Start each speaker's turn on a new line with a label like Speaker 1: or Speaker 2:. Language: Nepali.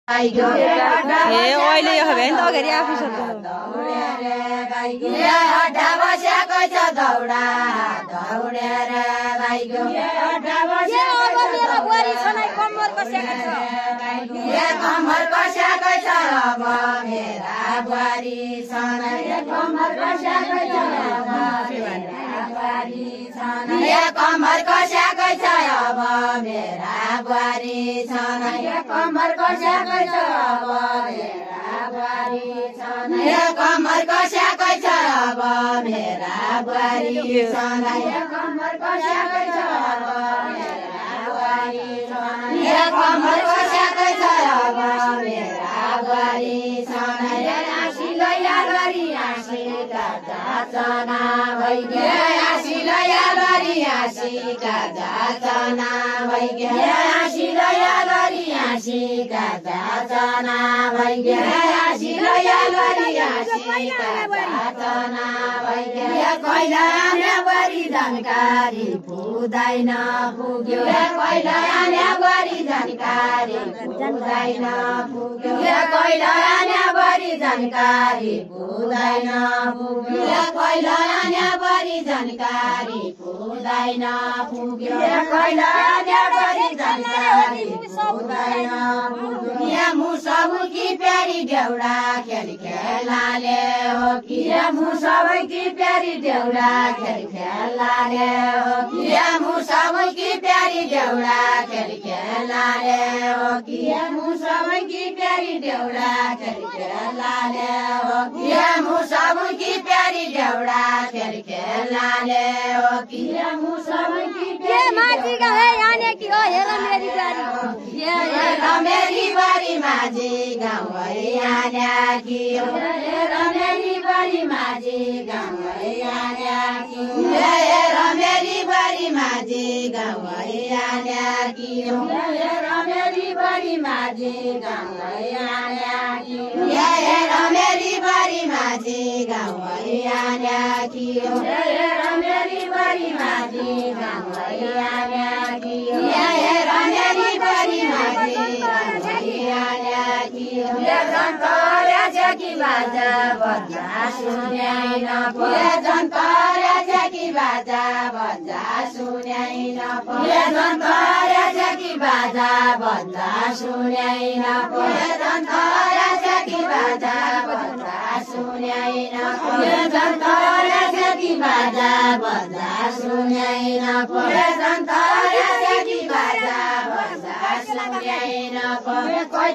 Speaker 1: अहिले यो भने त अगाडि आफै सक्नु
Speaker 2: हड्डा बसेको छ दौडा दौडेर भाइको कम्मर कस्याकै छ अब मेरा बुहारी सनै कम्मर कस्याकै छ अब मेरा बुहारी सनै कम्मर कस्याकै छ अब मेरा बुहारी सनै कम्मर कस्याकै छ अब मेरा बुहारी सनै कम्मर कस्याकै छ अब मेरा बुहारी सनै कम्मर कस्याकै छ अब मेरा बुहारी सनै कम्मर कस्याकै छ अब मेरा बुहारी सनै आशीलया गरी आशीका जाचना भइगे आशीलया गरी आशीका जाचना भइगे आशीलया गरी आशीका जाचना भइगे आशीलया गरी आशीका जाचना भइगे कहिले आने बरी जानकारी पुग्दैन पुग्यो कहिले आने बरी जानकारी पुग्दैन पुग्यो कहिले आने बरी जानकारी पुग्दैन पुग्यो कहिले आने बरी जानकारी पुग्दैन पुग्यो कहिले आने बरी जानकारी पुग्दैन पुग्यो मुसबुकी प्यारी देउडा खेल खेलाले हो कि मुसबुकी प्यारी देउडा खेल खेलाले हो कि मुसबुकी प्यारी देउडा खेल खेलाले हो कि मुसबुकी प्यारी देउडा खेल खेलाले हो कि मुसबुकी प्यारी देउडा खेल खेलाले हो कि मुसबुकी प्यारी
Speaker 3: माझी का है आने की हो हेरा मेरी बारी
Speaker 2: हेरा मेरी बारी माझी गाउँ आने की हेरा मेरी बारी माझी गाउँ आने की हेरा मेरी बारी माझी गाउँ आने की हेरा मेरी बारी माझी गाउँ आने की हेरा मेरी बारी माझी गाउँ आने की हेरा मेरी बारी माझी गाउँ आने की हेरा मेरी बारी माझी की बाजा बजा सुन्याइन पुरे जनताले की बाजा बजा सुन्याइन पुरे जनताले की बाजा बजा सुन्याइन पुरे जनताले की बाजा बजा सुन्याइन पुरे जनताले की बाजा बजा सुन्याइन पुरे जनताले की बाजा बजा सुन्याइन पुरे कोही